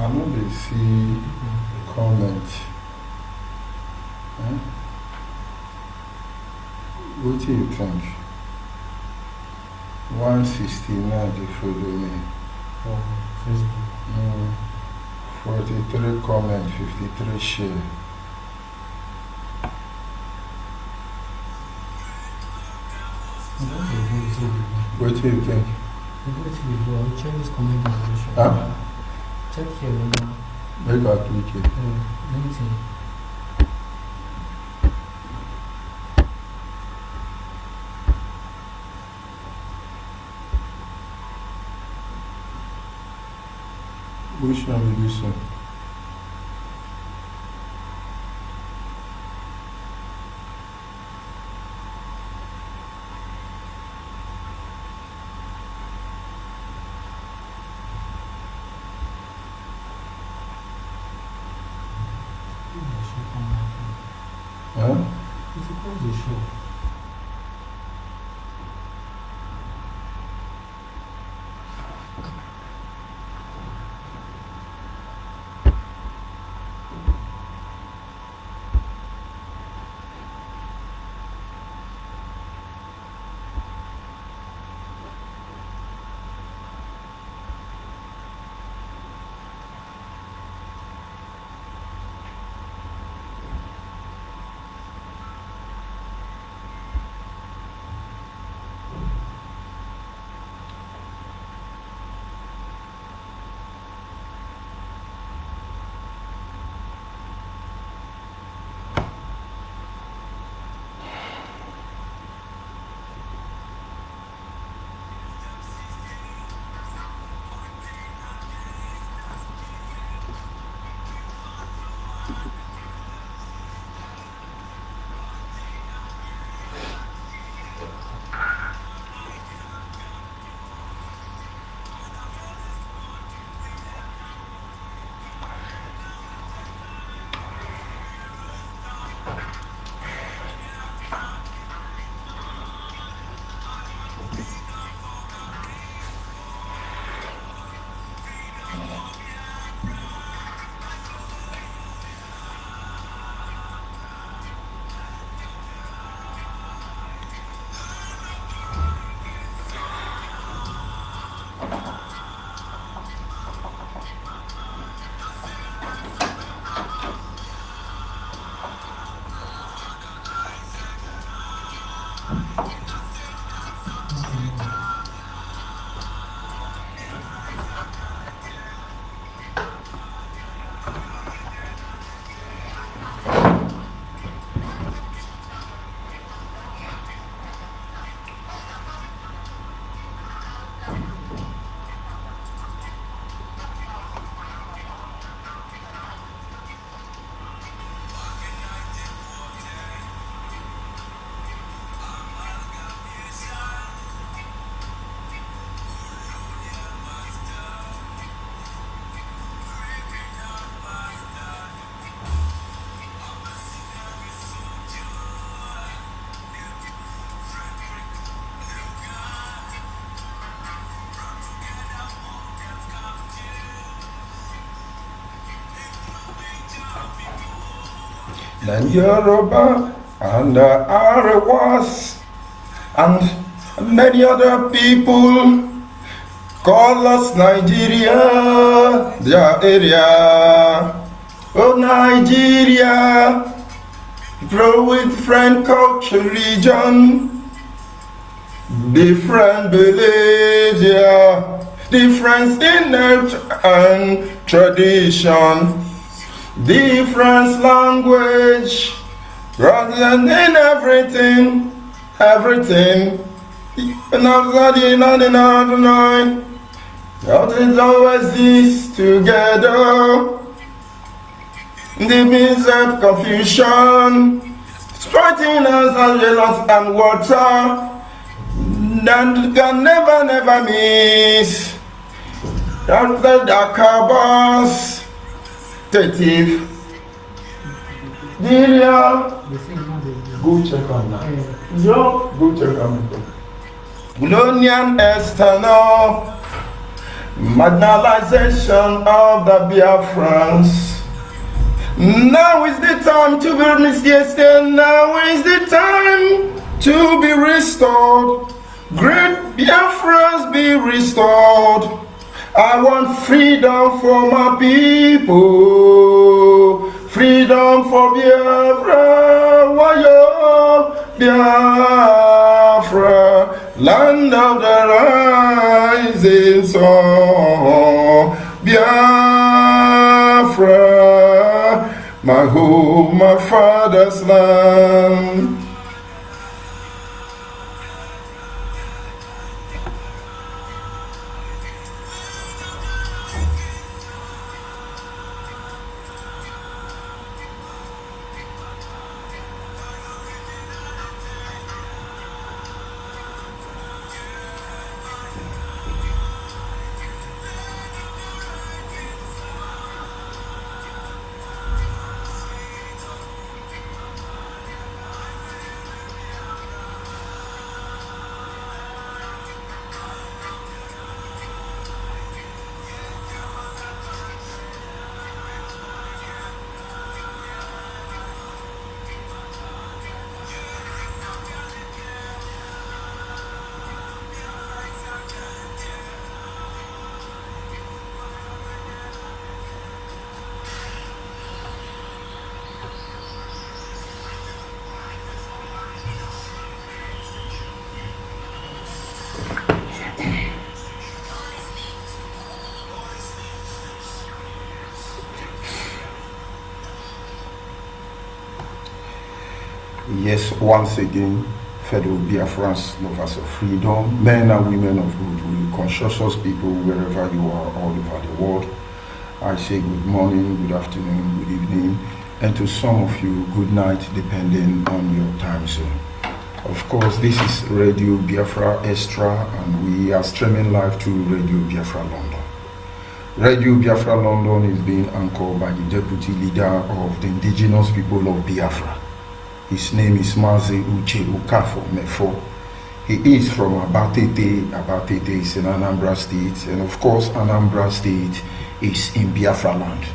I'm not going to see comment. What do you think? 169 they follow me. From Facebook. 43 comment, 53 share. What do you think? I'll check this comment information. Huh? Check here now. Make a click it. Let me see. Which one will you say? Huh? It's supposed to show. Then Yoruba and the Arewas and many other people call us Nigeria, their area. Oh Nigeria, grow with different culture, religion, different beliefs, yeah, difference in nature and tradition. Different language, rather than in everything. And outside in 99, nothing's always this together. The midst of confusion, spreading us as well and water, and can never miss. After the carbons. Detective, go check on that. Yo, go check on it. Colonial external marginalization of the Biafrans. Now is the time to be restored. Now is the time to be restored. Great Biafrans be restored. I want freedom for my people. Freedom for Biafra. Wayo Biafra. Land of the rising sun. Biafra. My home, my father's land. Yes, once again, fellow Biafrans, lovers of freedom, men and women of goodwill, conscious people wherever you are all over the world, I say good morning, good afternoon, good evening, and to some of you, good night, depending on your time zone. Of course, this is Radio Biafra Extra, and we are streaming live to Radio Biafra London. Radio Biafra London is being anchored by the deputy leader of the indigenous people of Biafra. His name is Mazi Mefo. He is from Abatete. Abatete is in Anambra State, and of course, Anambra State is in Biafra land.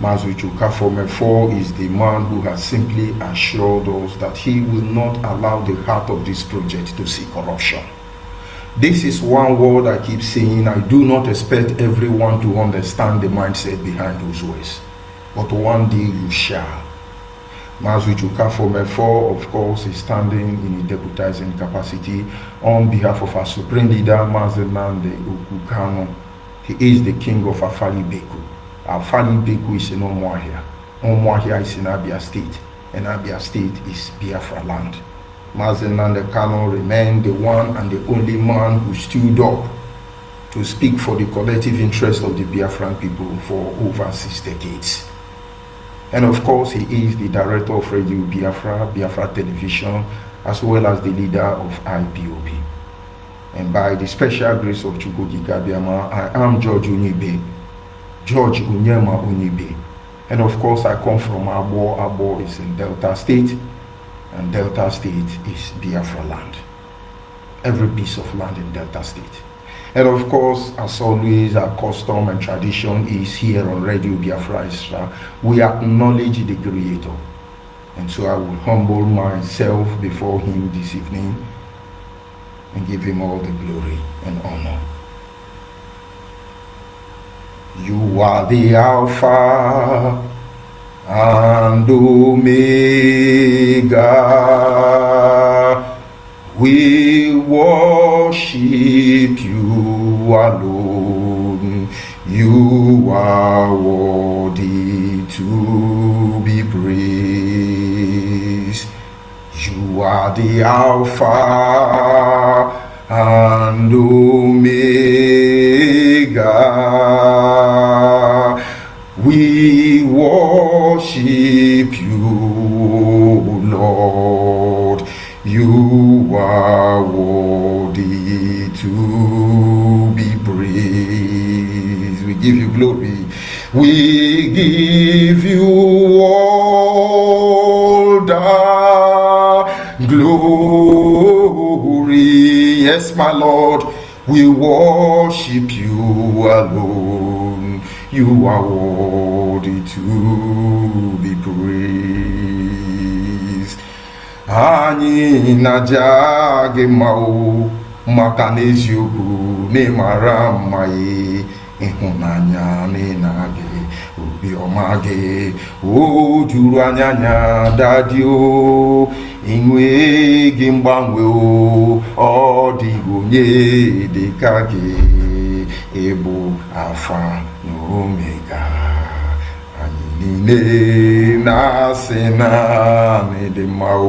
Mazi Mefo is the man who has simply assured us that he will not allow the heart of this project to see corruption. This is one word I keep saying. I do not expect everyone to understand the mindset behind those words, but one day you shall. Mazi Mefo, of course, is standing in a deputizing capacity on behalf of our supreme leader, Mazi Okukano. He is the king of Afali Beku. Afali Beku is in Umuahia. Umuahia is in Abia State, and Abia State is Biafra land. Mazi Kano remained the one and the only man who stood up to speak for the collective interest of the Biafran people for over 6 decades. And of course, he is the director of Radio Biafra, Biafra Television, as well as the leader of Ipob. And by the special grace of Chukwuka Gabiama, I am George Onyeibe, George Unyema Onyeibe. And of course, I come from Abo. Abo is in Delta State, and Delta State is Biafra land. Every piece of land in Delta State. And of course, as always, our custom and tradition is here on Radio Biafra Extra. We acknowledge the Creator. And so I will humble myself before Him this evening and give Him all the glory and honor. You are the Alpha and Omega. We worship you alone. You are worthy to be praised. You are the Alpha and Omega. We worship you, Lord. You are worthy to be praised. We give you glory. We give you all the glory. Yes, my Lord. We worship you alone. You are worthy to be praised. Anyị na-aja gị mma o, maka na eziokwu na ịmara mma ya, ịhụnanya na ịna gị, obiọma gị o juru anya dadi o, enweghị mgbanwe o, ọ dịghị onye dị ka gị, ịbụ Alfa na Omega. Anyị niile na-asị na ịdị mma o.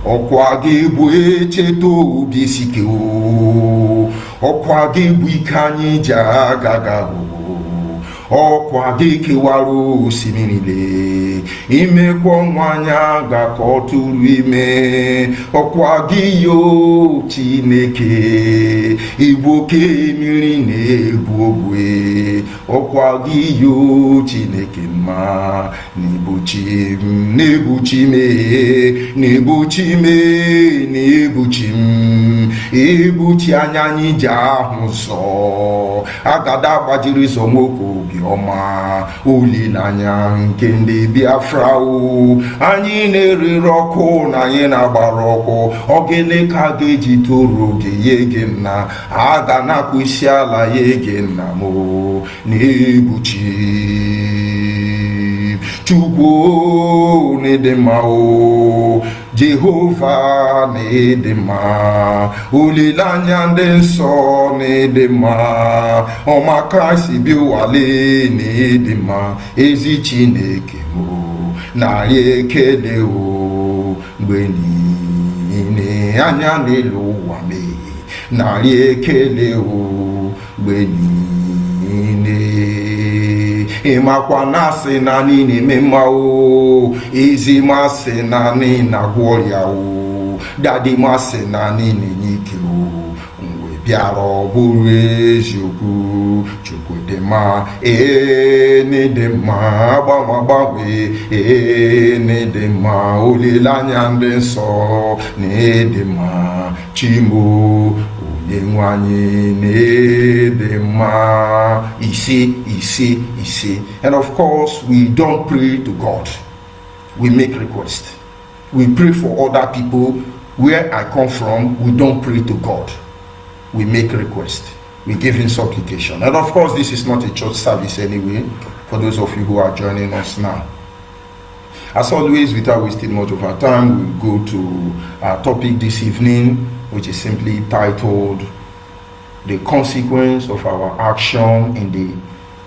Ọkwa gị bụ echeta obi sike o, ọkwa gị bụ ike anyị ji agaga o, ọkwa gị kewara osimiri niile, imekwa ọnwa anya ga ka ọ tụrụ ime, ọkwa gị yo Chineke, igbu oke mmiri na-ebu ogwe, ọkwa gị yo Chineke mma, na-egbochi m, na-egbochi m, na-egbochi m, na-egbochi m, egbochi anya anyị ji ahụ ụzọ, agada gbajiri zọmoko obiọma, olileanya nke ndị Biafra o, anyị na-erere ọkụ na anyị na-agbara ọkụ, ọ gịnị ka ga-eji toro oge ye gị nna, a ga na-akpụ isi ala ye gị nna m o, na-egbochi Chukwu na-ịdị mma o, Jehova na-ịdị mma, olileanya ndị nsọ na-ịdị mma, ọma Kraịst bi ụwale na-ịdị mma, ezi Chineke m narị ekele o, mgbe niile anya n'elu ụwa mee, narị ekele o, mgbe niile. Ịmakwa na asị na niile eme mma o, ezi masị na niile na-agwọ ọrịa o, dadi masị na niile nye ike o, mgbe bịara ọ bụrụ eziokwu, Chukwu dị mma, n'ịdị mma, agbanwe n'ịdị mma, olileanya ndị nsọ n'ịdị mma, Chimo onyenwe anyị n'ịdị mma. Ise. And of course, we don't pray to God, we make requests. We pray for other people. Where I come from, we don't pray to God, we make requests, we give in supplication. And of course, this is not a church service anyway, for those of you who are joining us now. As always, without wasting much of our time, we'll go to our topic this evening, which is simply titled The Consequence of Our Action in the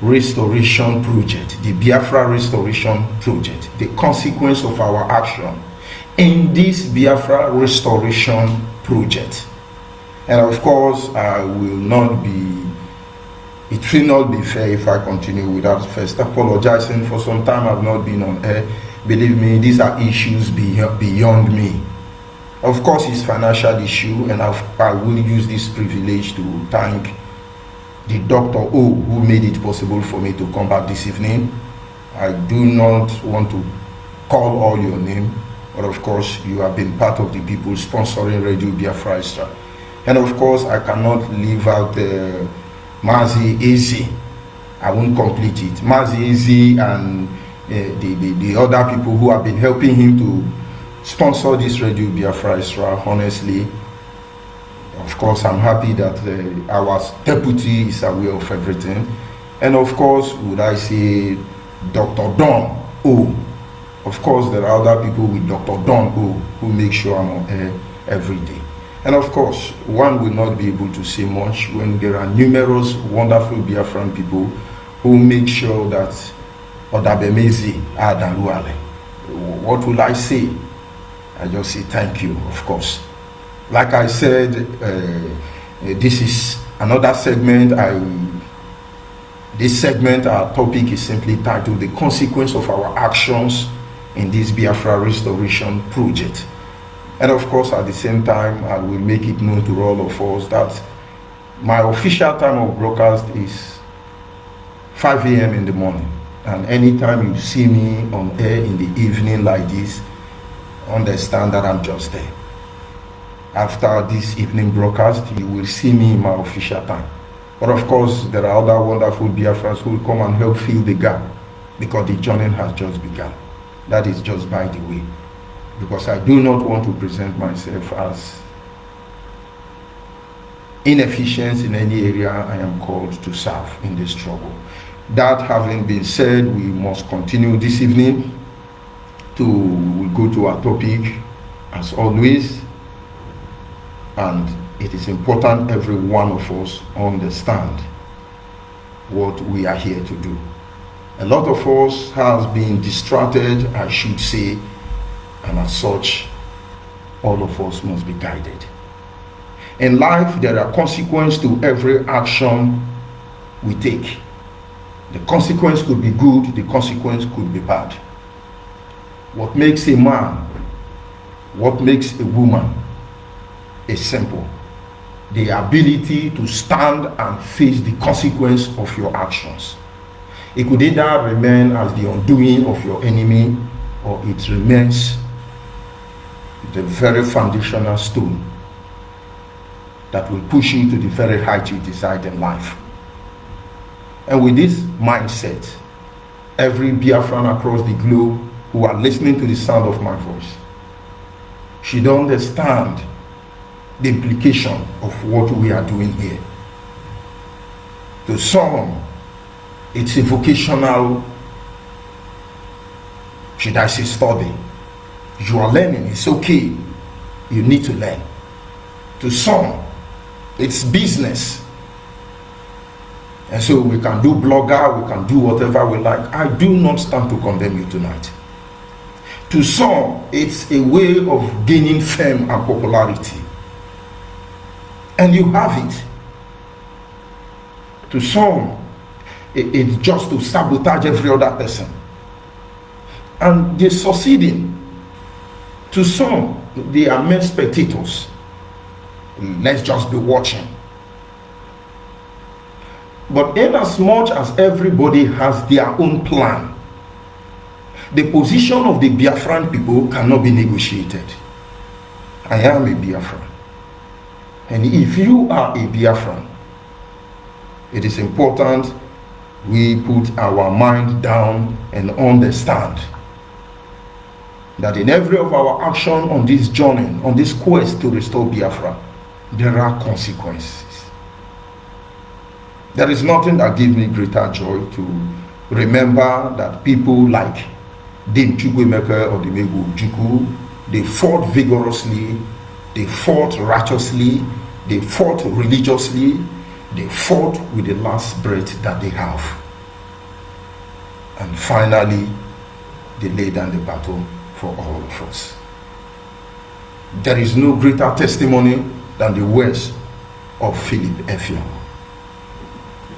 Restoration Project, the Biafra Restoration Project. The consequence of our action in this Biafra Restoration Project. And of course, it will not be fair if I continue without first apologizing. For some time I've not been on air. Believe me, these are issues beyond me. Of course, it's financial issue, and I will use this privilege to thank the Dr. O who made it possible for me to come back this evening. I do not want to call all your name, but of course, you have been part of the people sponsoring Radio Biafra. And of course, I cannot leave out Mazi Easy. I won't complete it. Mazi Easy and the other people who have been helping him to sponsor this Radio Biafra. Honestly, of course, I'm happy that our deputy is aware of everything. And of course, would I say Dr. Don O. Of course, there are other people with Dr. Don O who make sure I'm on air every day. And of course, one will not be able to say much when there are numerous wonderful Biafran people who make sure that Odabemezi Adaluale. What will I say? I just say thank you, of course. Like I said, this is another segment. This segment, our topic is simply titled The Consequence of Our Actions in this Biafra Restoration Project. And of course, at the same time, I will make it known to all of us that my official time of broadcast is 5 a.m. in the morning. And anytime you see me on air in the evening like this, understand that I'm just there. After this evening broadcast, you will see me in my official time. But of course, there are other wonderful Biafrans who will come and help fill the gap because the journey has just begun. That is just by the way. Because I do not want to present myself as inefficient in any area I am called to serve in this struggle. That having been said, we must continue this evening to go to our topic as always, and it is important every one of us understand what we are here to do. A lot of us has been distracted, I should say, and as such, all of us must be guided. In life, there are consequences to every action we take. The consequence could be good, the consequence could be bad. What makes a man, what makes a woman is simple. The ability to stand and face the consequence of your actions. It could either remain as the undoing of your enemy, or it remains the very foundational stone that will push you to the very height you desire in life. And with this mindset, every Biafran across the globe who are listening to the sound of my voice should understand the implication of what we are doing here. To some, it's a vocational, should I say, study. You are learning, it's okay. You need to learn. To some, it's business. And so we can do blogger, we can do whatever we like. I do not stand to condemn you tonight. To some, it's a way of gaining fame and popularity. And you have it. To some, it's just to sabotage every other person. And they're succeeding. To some, they are mere spectators. Let's just be watching. But in as much as everybody has their own plan, the position of the Biafran people cannot be negotiated. I am a Biafran. And if you are a Biafran, it is important we put our mind down and understand that in every of our action on this journey, on this quest to restore Biafra, there are consequences. There is nothing that gives me greater joy to remember that people like Dame Chukwuemeka or Dimegu Ojukwu, they fought vigorously, they fought righteously, they fought religiously, they fought with the last breath that they have. And finally, they laid down the battle for all of us. There is no greater testimony than the words of Philip Effiong.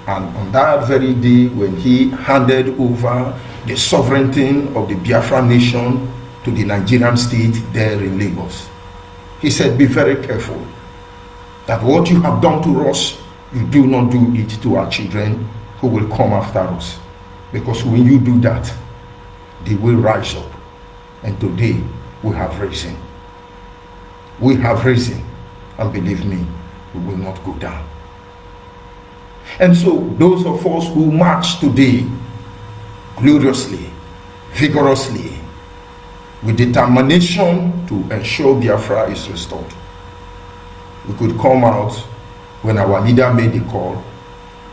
And on that very day, when he handed over the sovereignty of the Biafra nation to the Nigerian state there in Lagos, he said, be very careful that what you have done to us, you do not do it to our children who will come after us. Because when you do that, they will rise up. And today, we have risen. We have risen. And believe me, we will not go down. And so, those of us who march today gloriously, vigorously, with determination to ensure Biafra is restored, we could come out when our leader made the call,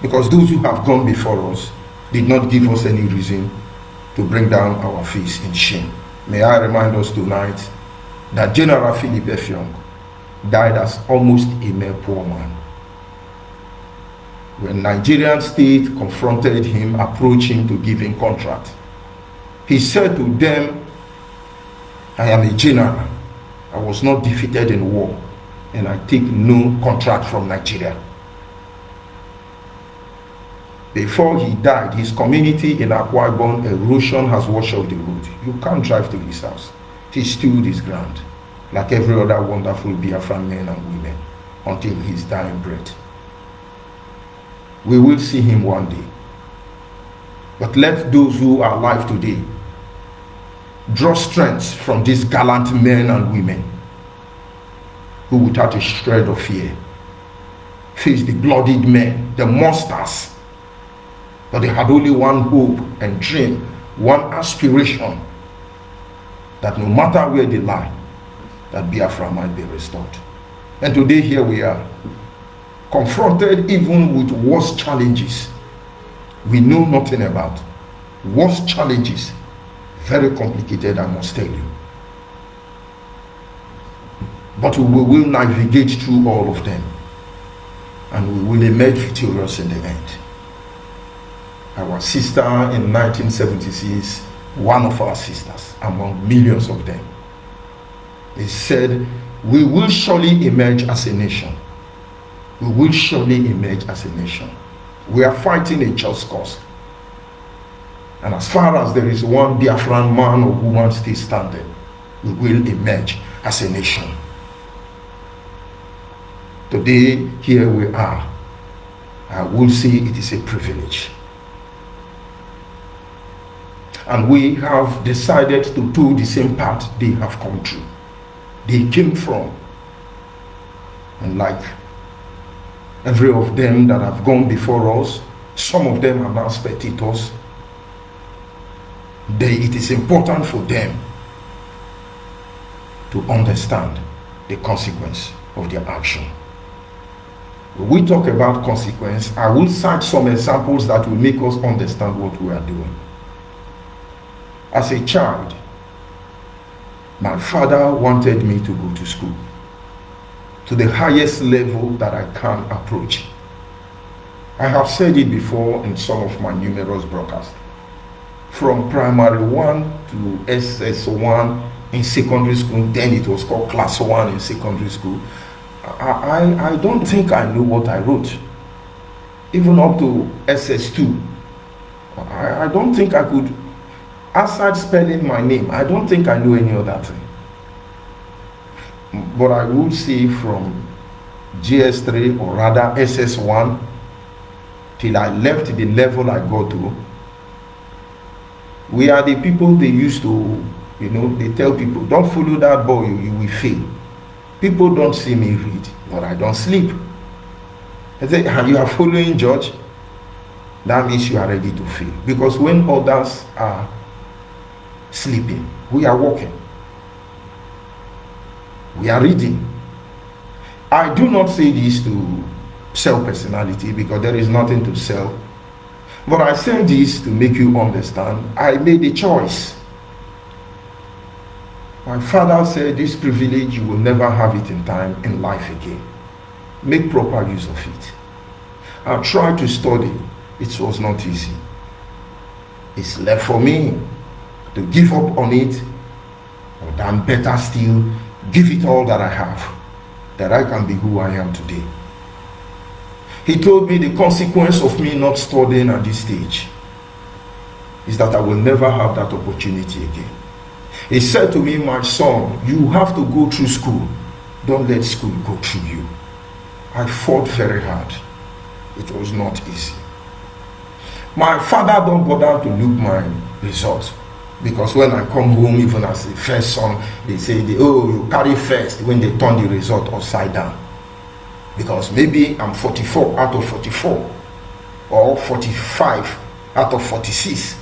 because those who have gone before us did not give us any reason to bring down our face in shame. May I remind us tonight that General Philip Effiong died as almost a mere poor man. When Nigerian state confronted him, approached him to give him contract, he said to them, I am a general. I was not defeated in war, and I take no contract from Nigeria. Before he died, his community in Akwa Ibom, erosion has washed off the road. You can't drive to his house. He stood his ground, like every other wonderful Biafran men and women, until his dying breath. We will see him one day. But let those who are alive today draw strength from these gallant men and women who without a shred of fear faced the bloodied men, the monsters. But they had only one hope and dream, one aspiration, that no matter where they lie, that Biafra might be restored. And today here we are, confronted even with worse challenges we know nothing about. Worse challenges, very complicated, I must tell you. But we will navigate through all of them, and we will emerge victorious in the end. Our sister in 1976, one of our sisters among millions of them, he said, we will surely emerge as a nation. We will surely emerge as a nation. We are fighting a just cause. And as far as there is one Biafran man or woman still standing, we will emerge as a nation. Today, here we are. I will say it is a privilege. And we have decided to do the same path they have come through. They came from. And like every of them that have gone before us, some of them are now spectators. It is important for them to understand the consequence of their action. When we talk about consequence, I will cite some examples that will make us understand what we are doing. As a child, my father wanted me to go to school, to the highest level that I can approach. I have said it before in some of my numerous broadcasts. From primary 1 to SS1 in secondary school, then it was called class 1 in secondary school, I don't think I knew what I wrote. Even up to SS2, I don't think I could, aside spelling my name, I don't think I knew any other thing. But I would say from GS3, or rather SS1, till I left the level I got to, we are the people they used to, they tell people, don't follow that boy, you will fail. People don't see me read, but I don't sleep. I say, you are following George, that means you are ready to fail. Because when others are sleeping, we are walking. We are reading. I do not say this to sell personality, because there is nothing to sell. But I say this to make you understand, I made a choice. My father said, this privilege, you will never have it in life again. Make proper use of it. I tried to study. It was not easy. It's left for me to give up on it, or than better still, give it all that I have, that I can be who I am today. He told me the consequence of me not studying at this stage is that I will never have that opportunity again. He said to me, my son, you have to go through school. Don't let school go through you. I fought very hard. It was not easy. My father don't bother to look my results, because when I come home, even as the first son, they say, you carry first, when they turn the result upside down. Because maybe I'm 44 out of 44, or 45 out of 46.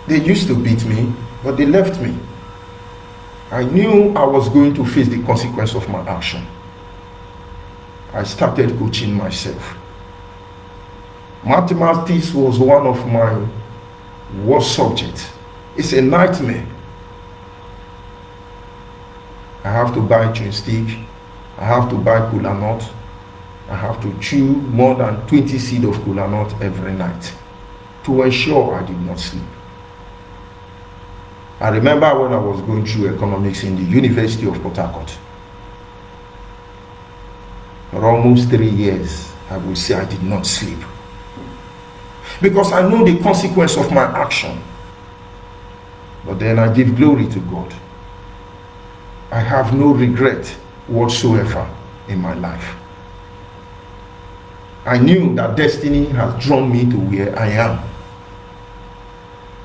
They used to beat me, but they left me. I knew I was going to face the consequence of my action. I started coaching myself. Mathematics was one of my worst subjects. It's a nightmare. I have to buy chewing stick. I have to buy kola nut. I have to chew more than 20 seeds of kola nut every night to ensure I did not sleep. I remember when I was going through economics in the University of Port Harcourt. For almost 3 years, I would say I did not sleep. Because I know the consequence of my action. But then I give glory to God. I have no regret whatsoever in my life. I knew that destiny has drawn me to where I am.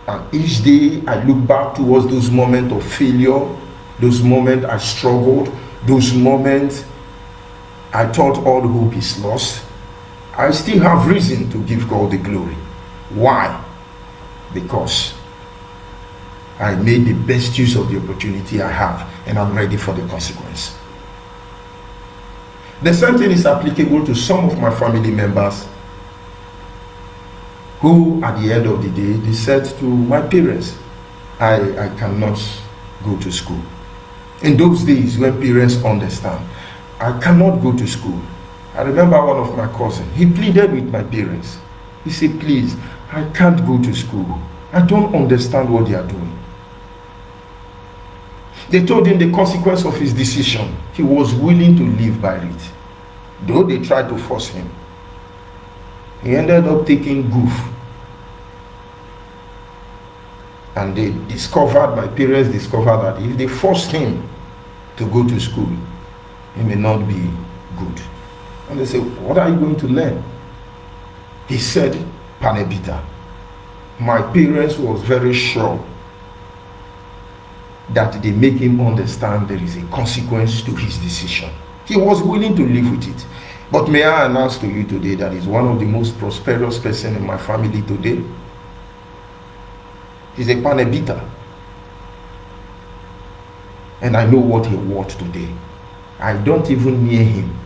And each day I look back towards those moments of failure, those moments I struggled, those moments I thought all hope is lost, I still have reason to give God the glory. Why? Because I made the best use of the opportunity I have, and I'm ready for the consequence. The same thing is applicable to some of my family members who, at the end of the day, they said to my parents, I cannot go to school. In those days when parents understand, I cannot go to school. I remember one of my cousins, he pleaded with my parents. He said, please, I can't go to school. I don't understand what they are doing. They told him the consequence of his decision. He was willing to live by it, though they tried to force him. He ended up taking goof. And my parents discovered that if they forced him to go to school, he may not be good. And they said, what are you going to learn? He said, panebita. My parents was very sure that they make him understand there is a consequence to his decision. He was willing to live with it. But may I announce to you today that he's one of the most prosperous person in my family today. He's a panebita. And I know what he worth today. I don't even near him.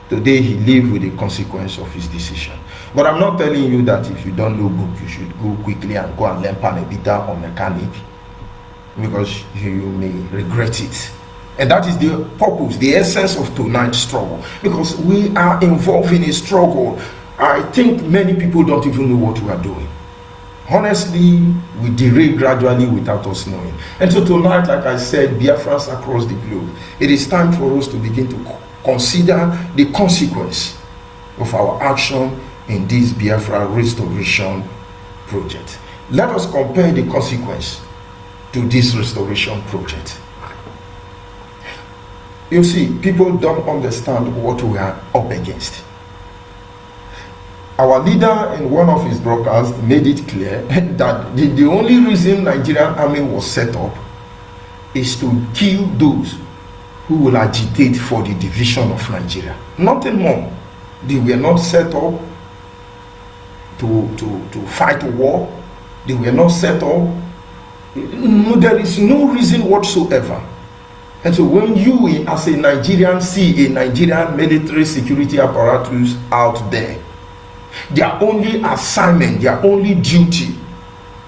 Today he lives with the consequence of his decision. But I'm not telling you that if you don't know book, you should go quickly and go and learn panebita or mechanic, because you may regret it. And that is the purpose, the essence of tonight's struggle, because we are involved in a struggle. I think many people don't even know what we are doing. Honestly, we derail gradually without us knowing. And so tonight, like I said, Biafrans across the globe, it is time for us to begin to consider the consequence of our action in this Biafra restoration project. Let us compare the consequence to this restoration project. You see, people don't understand what we are up against. Our leader in one of his broadcasts made it clear that the only reason Nigerian army was set up is to kill those who will agitate for the division of Nigeria. Nothing more. They were not set up to fight a war. They were not set up. No, there is no reason whatsoever. And so when you as a Nigerian see a Nigerian military security apparatus out there, their only assignment, their only duty,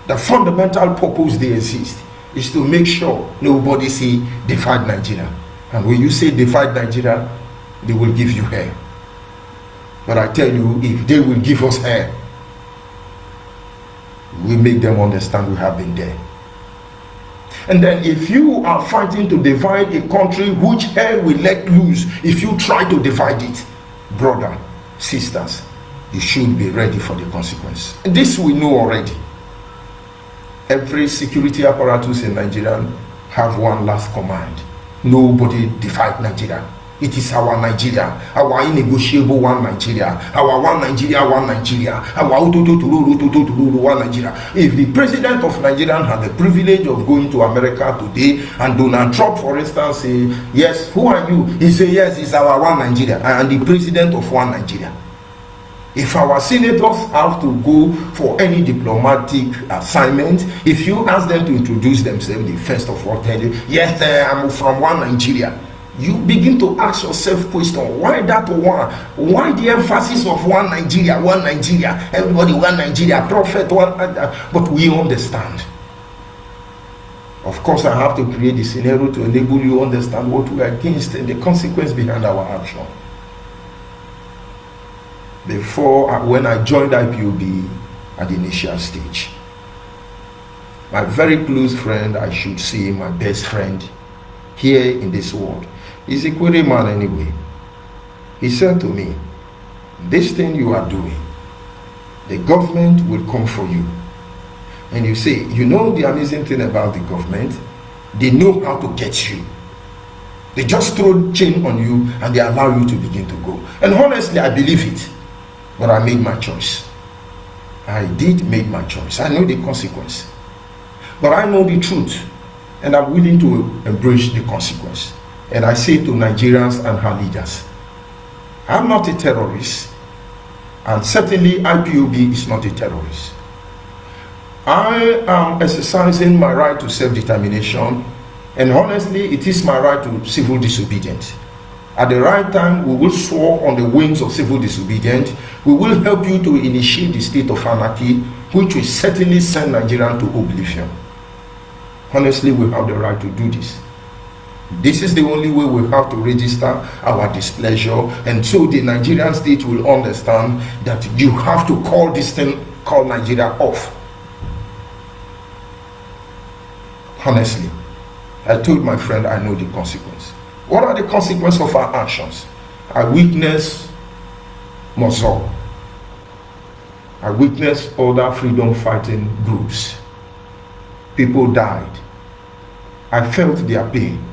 the fundamental purpose they exist is to make sure nobody say they fight Nigeria. And when you say they fight Nigeria, they will give you hair. But I tell you, if they will give us hair, we make them understand we have been there. And then if you are fighting to divide a country, which hell will let loose if you try to divide it? Brother, sisters, you should be ready for the consequence. And this we know already. Every security apparatus in Nigeria have one last command. Nobody divide Nigeria. It is our Nigeria, our innegotiable one Nigeria, our one Nigeria, one Nigeria, our one Nigeria. If the president of Nigeria had the privilege of going to America today, and Donald Trump, for instance, say, yes, who are you? He say, yes, it's our one Nigeria, and the president of one Nigeria. If our senators have to go for any diplomatic assignment, if you ask them to introduce themselves, they first of all tell you, yes, I'm from one Nigeria. You begin to ask yourself question, why that one? Why the emphasis of one Nigeria, everybody one Nigeria, prophet one, but we understand. Of course, I have to create the scenario to enable you to understand what we are against and the consequence behind our action. Before, when I joined IPOB at the initial stage, my very close friend, I should say my best friend here in this world, he's a Kwere man anyway. He said to me, this thing you are doing, the government will come for you. And you say, you know the amazing thing about the government? They know how to get you. They just throw chain on you and they allow you to begin to go. And honestly, I believe it. But I made my choice. I did make my choice. I know the consequence. But I know the truth. and I'm willing to embrace the consequence. And I say to Nigerians and her leaders, I'm not a terrorist, and certainly IPOB is not a terrorist. I am exercising my right to self-determination, and honestly, it is my right to civil disobedience. At the right time, we will soar on the wings of civil disobedience. We will help you to initiate the state of anarchy, which will certainly send Nigeria to oblivion. Honestly, we have the right to do this. This is the only way we have to register our displeasure, and so the Nigerian state will understand that you have to call this thing called Nigeria off. Honestly, I told my friend I know the consequence. What are the consequences of our actions? I witnessed Mazi. I witnessed other freedom fighting groups. People died. I felt their pain.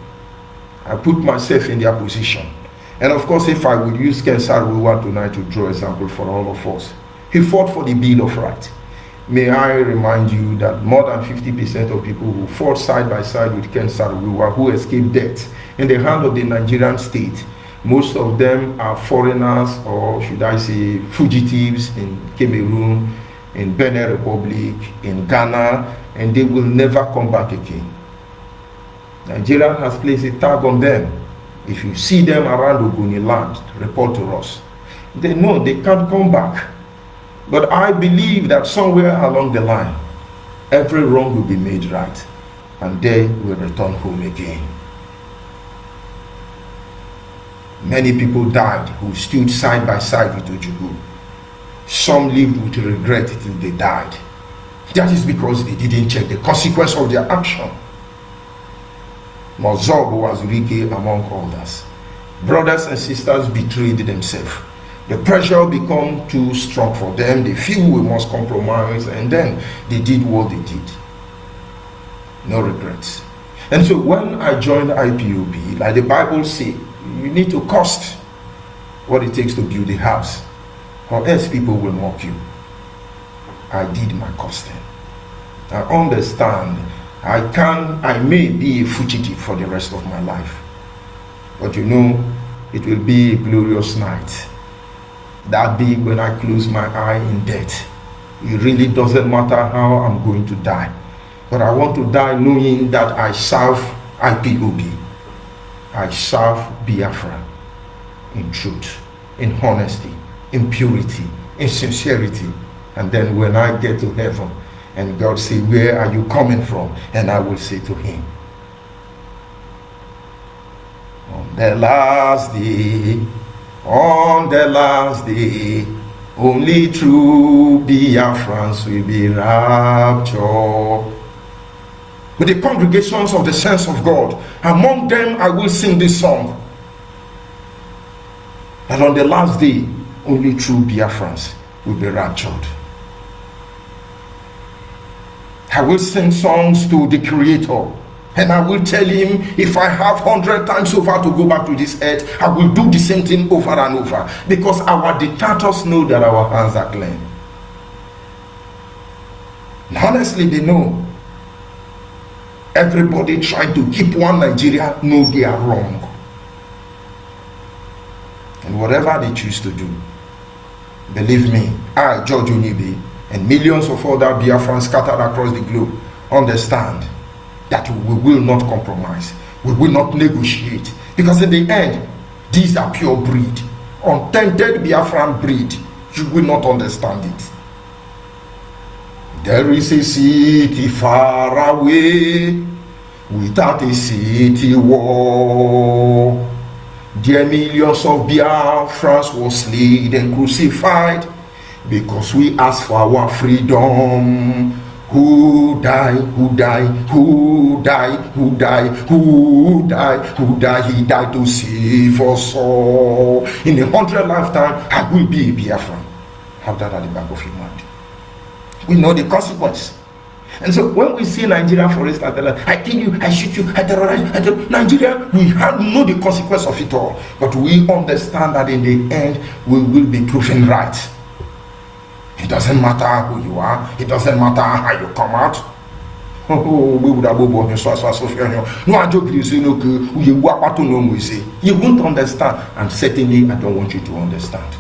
I put myself in their position. And of course, if I would use Ken Saro-Wiwa tonight to draw example for all of us, he fought for the Bill of Rights. May I remind you that more than 50% of people who fought side by side with Ken Saro-Wiwa, who escaped death in the hand of the Nigerian state, most of them are foreigners, or should I say fugitives, in Cameroon, in Benin Republic, in Ghana, and they will never come back again. Nigeria has placed a tag on them. If you see them around Ogoni land, report to us. They know they can't come back. But I believe that somewhere along the line, every wrong will be made right, and they will return home again. Many people died who stood side by side with Ojukwu. Some lived with regret till they died. That is because they didn't check the consequence of their action. Mazi was Rike among others. Brothers and sisters betrayed themselves. The pressure became too strong for them. They feel we must compromise, and then they did what they did. No regrets. And so when I joined IPOB, like the Bible says, you need to cost what it takes to build a house, or else people will mock you. I did my costing. I understand I may be a fugitive for the rest of my life, but you know, it will be a glorious night. That day when I close my eye in death, it really doesn't matter how I'm going to die, but I want to die knowing that I serve IPOB. I serve Biafra in truth, in honesty, in purity, in sincerity. And then when I get to heaven, and God say, where are you coming from? And I will say to him, on the last day, only true Biafrans will be raptured. With the congregations of the saints of God, among them I will sing this song. And on the last day, only true Biafrans will be raptured. I will sing songs to the Creator, and I will tell him, if I have 100 times over to go back to this earth, I will do the same thing over and over, because our dictators know that our hands are clean. And honestly, they know. Everybody trying to keep one Nigeria know they are wrong. And whatever they choose to do, believe me, I, George Onyeibe, and millions of other Biafrans scattered across the globe understand that we will not compromise. We will not negotiate. Because in the end, these are pure breed. Untainted Biafran breed. You will not understand it. There is a city far away without a city wall. There millions of Biafrans were slain and crucified because we asked for our freedom. Who died? Who died? Who died? Who died? Who died? Who died? He died to save us all. In 100 lifetimes, I will be a Biafran. Have that at the back of your mind. We know the consequence. And so when we see Nigeria, for instance, I kill you, I shoot you, I terrorize, Nigeria, we know the consequence of it all. But we understand that in the end, we will be proven right. It doesn't matter who you are. It doesn't matter how you come out. Oh, we would have bought so no, I joke, you say, no, you walk no, we say. You won't understand, and certainly I don't want you to understand.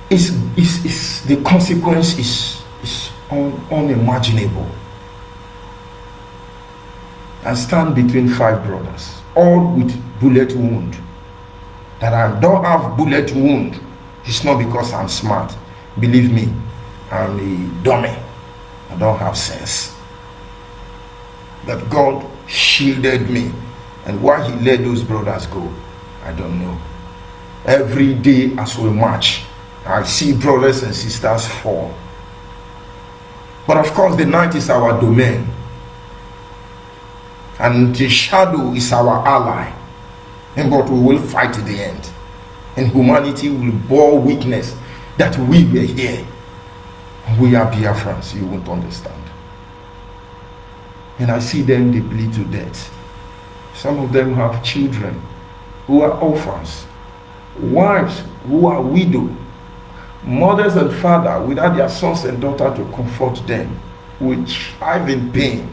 The consequence is unimaginable. I stand between 5 brothers, all with bullet wound. That I don't have bullet wound, it's not because I'm smart. Believe me, I'm a dummy. I don't have sense. But God shielded me. And why he let those brothers go, I don't know. Every day as we march, I see brothers and sisters fall. But of course, the night is our domain. And the shadow is our ally. And but we will fight to the end. And humanity will bear witness that we were here. We are Biafrans, you won't understand. And I see them, they bleed to death. Some of them have children who are orphans, wives who are widows, mothers and fathers without their sons and daughters to comfort them, which I've in pain.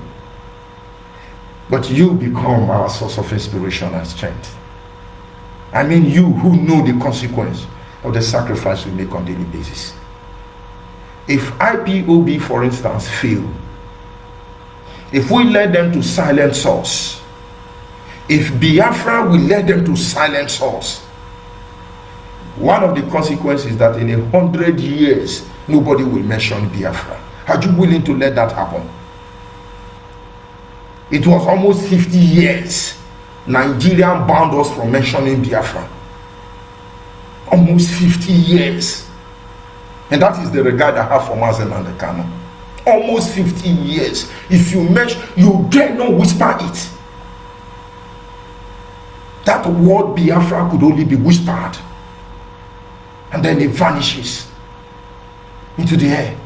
But you become our source of inspiration and strength. I mean, you who know the consequence of the sacrifice we make on a daily basis. If IPOB, for instance, fail, if we led them to silence us, if Biafra will lead them to silence us, one of the consequences is that in 100 years, nobody will mention Biafra. Are you willing to let that happen? It was almost 50 years Nigeria banned us from mentioning Biafra. Almost 50 years. And that is the regard I have for Mazi and the Kano. Almost 50 years. If you mention, you dare not whisper it. That word Biafra could only be whispered. And then it vanishes into the air.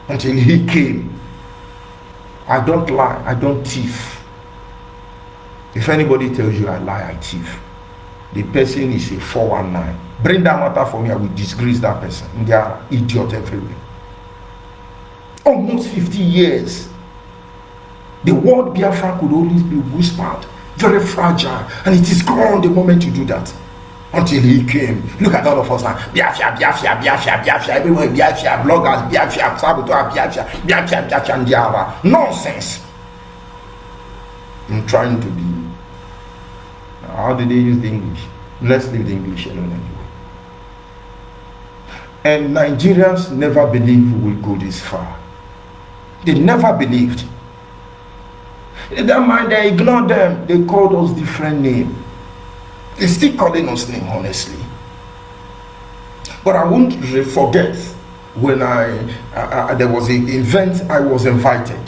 Until he came. I don't lie, I don't thief. If anybody tells you I lie, I thief, the person is a 419. Bring that matter for me, I will disgrace that person. And they are idiots everywhere. Almost 50 years. The word Biafra could always be whispered, very fragile, and it is gone the moment you do that. Until he came. Look at all of us now. Biafra, Biafra, Biafra, Biafra, everywhere Biafra, bloggers, Biafra, saboteur, Biafra, Biafra, Biafra, and Biafra. Nonsense. I'm trying to be. How did they use the English? Let's leave the English alone anyway. And Nigerians never believed we will go this far. They never believed. In their mind, they ignored them. They called us different names. They're still calling us name, honestly. But I won't forget when there was an event I was invited.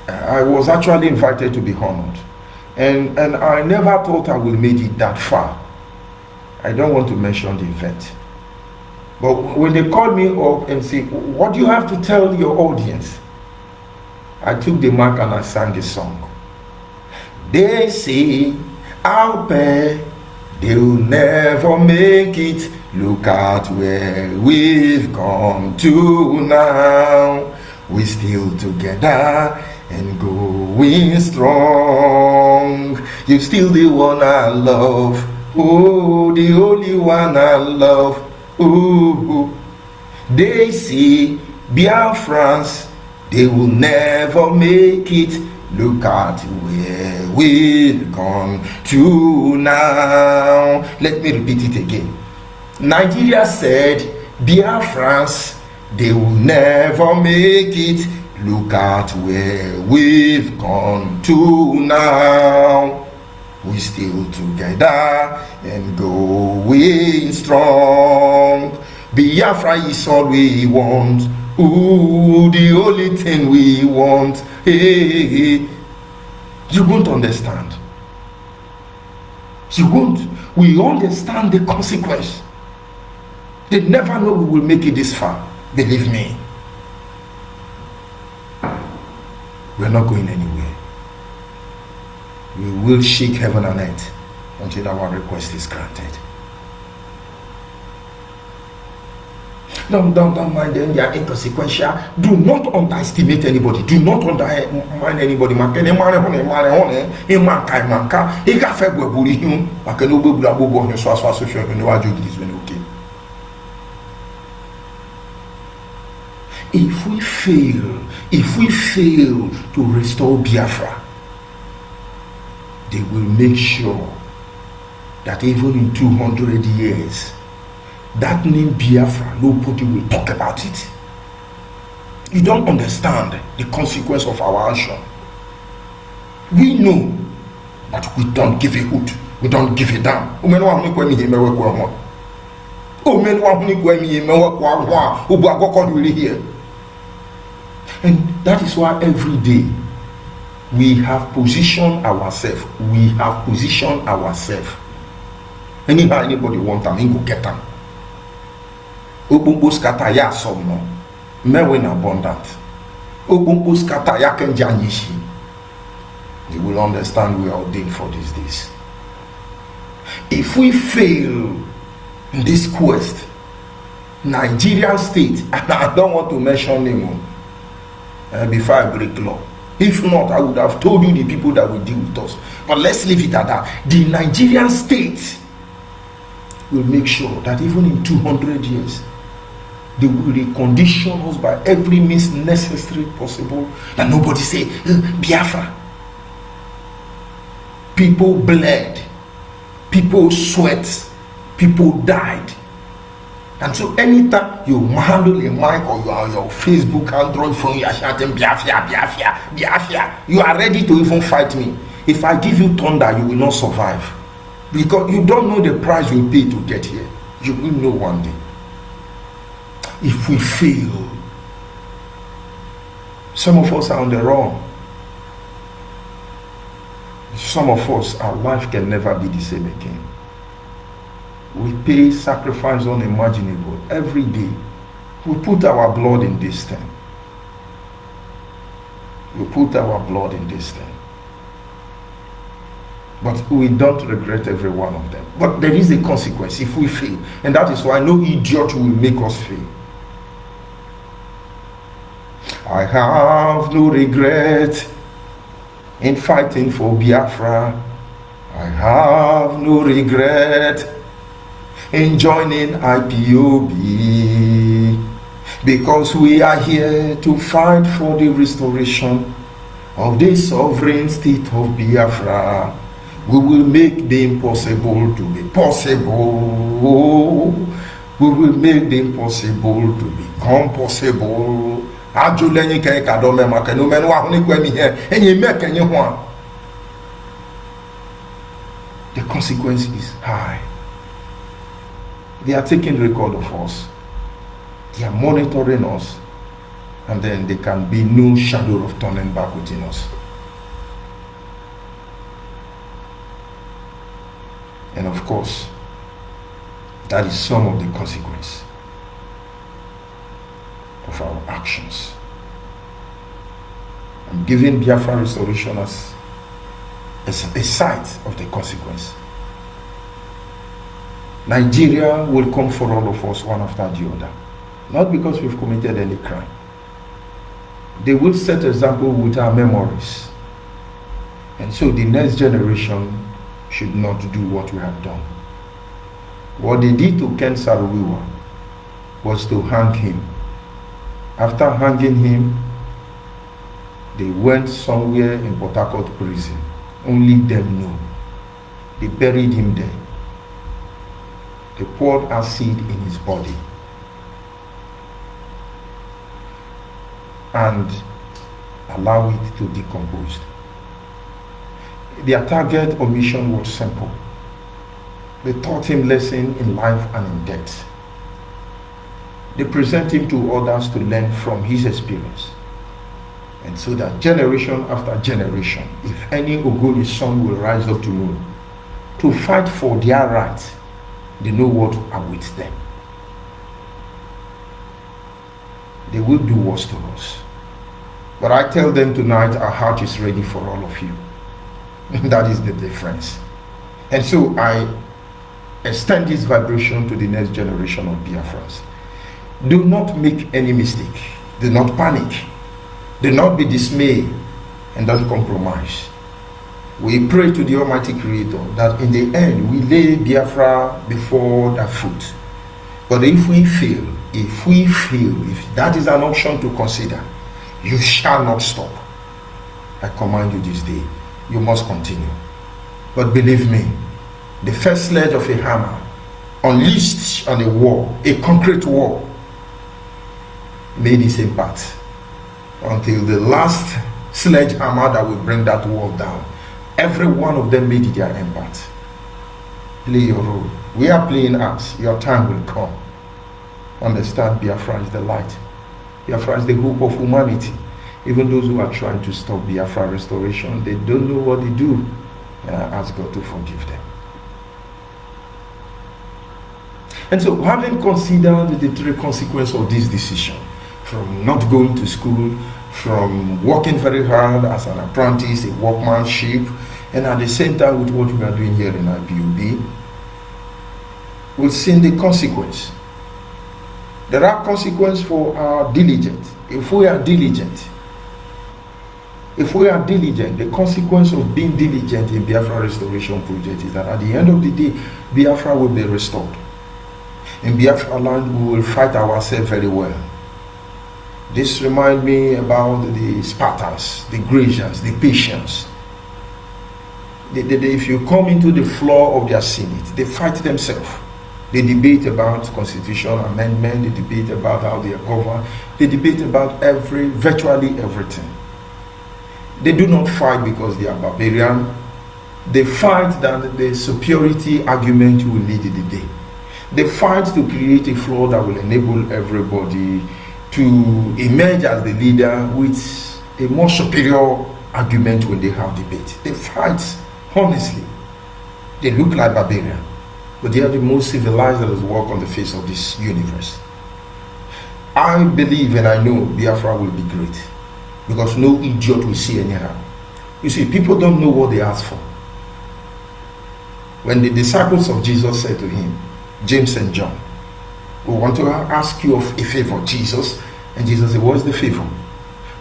I was actually invited to be honored. And I never thought I would make it that far. I don't want to mention the event. But when they called me up and said, what do you have to tell your audience? I took the mic and I sang this song. They say, out there, they'll never make it. Look at where we've come to now. We're still together and going strong. You're still the one I love. Oh, the only one I love. Oh, they say Biafrans, they will never make it. Look at where we've gone to now. Let me repeat it again. Nigeria said Biafrans, they will never make it. Look at where we've gone to now. We're still together and going strong. Biafra is all we want. Ooh, the only thing we want. Hey, you won't understand. You won't. We understand the consequence. They never know we will make it this far. Believe me. We're not going anywhere. We will shake heaven and earth until our request is granted. Don't mind them, they are inconsequential. Do not underestimate anybody. Do not undermine anybody. If we fail to restore Biafra, they will make sure that even in 200 years, that name Biafra, nobody will talk about it. You don't understand the consequence of our action. We know, but we don't give a hoot. We don't give a damn. And that is why every day we have positioned ourselves. Anyhow, anybody want them, go get them. Obumbo scatter ya some no. Mewin abundant. Obumbo scatter ya kenjanyishi. You will understand we are ordained for these days. If we fail in this quest, Nigerian state, and I don't want to mention name before I break law. If not, I would have told you the people that will deal with us. But let's leave it at that. The Nigerian state will make sure that even in 200 years, they will recondition us by every means necessary possible. That nobody say, Biafra. People bled. People sweat. People died. And so anytime you handle a mic or your Facebook Android phone, you are shouting Biafra, Biafra, Biafra, you are ready to even fight me. If I give you thunder, you will not survive. Because you don't know the price you pay to get here. You will know one day. If we fail, some of us are on the run. Some of us, our life can never be the same again. We pay sacrifice unimaginable every day. We put our blood in this thing. But we don't regret every one of them. But there is a consequence if we fail. And that is why no idiot will make us fail. I have no regret in fighting for Biafra. I have no regret in joining Ipob, because we are here to fight for the restoration of the sovereign state of Biafra. We will make the impossible to be possible. We will make the impossible to become possible. The consequence is high. They are taking record of us. They are monitoring us. And then there can be no shadow of turning back within us. And of course, that is some of the consequence of our actions. I'm giving Biafra restoration as a site of the consequence. Nigeria will come for all of us one after the other. Not because we've committed any crime. They will set example with our memories. And so the next generation should not do what we have done. What they did to Ken Saro-Wiwa was to hang him. After hanging him, they went somewhere in Port Harcourt prison. Only them know. They buried him there. They poured acid in his body and allow it to decompose. Their target or mission was simple. They taught him lesson in life and in death. They present him to others to learn from his experience. And so that generation after generation, if any Ogoni's son will rise up tomorrow to fight for their rights, they know what awaits them. They will do worse to us. But I tell them tonight, our heart is ready for all of you. That is the difference. And so I extend this vibration to the next generation of Biafrans. Do not make any mistake. Do not panic. Do not be dismayed, and don't compromise. We pray to the Almighty Creator that in the end we lay Biafra before that foot. But if we fail, if that is an option to consider, you shall not stop. I command you this day, you must continue. But believe me, the first sledge of a hammer unleashed on a wall, a concrete wall, made its impact until the last sledgehammer that will bring that wall down. Every one of them made their impact. Play your role. We are playing ours. Your time will come. Understand, Biafra is the light. Biafra is the hope of humanity. Even those who are trying to stop Biafra restoration, they don't know what they do. And I ask God to forgive them. And so, having considered the three consequences of this decision, from not going to school, from working very hard as an apprentice, a workmanship, and at the same time with what we are doing here in Ipob, we'll see the consequence. There are consequences for our diligence. If we are diligent, the consequence of being diligent in Biafra restoration project is that at the end of the day, Biafra will be restored. In Biafra land, we will fight ourselves very well. This reminds me about the Spartans, the Grecians, the Persians. If you come into the floor of their Senate, they fight themselves. They debate about constitutional amendment, they debate about how they are governed, they debate about virtually everything. They do not fight because they are barbarian. They fight that the superiority argument will lead the day. They fight to create a floor that will enable everybody to emerge as the leader with a more superior argument when they have debate. They fight honestly. They look like barbarians, but they are the most civilized that has walked on the face of this universe. I believe and I know Biafra will be great, because no idiot will see anyhow. You see, people don't know what they ask for. When the disciples of Jesus said to him, James and John, we want to ask you of a favor, Jesus. And Jesus said, what is the favor?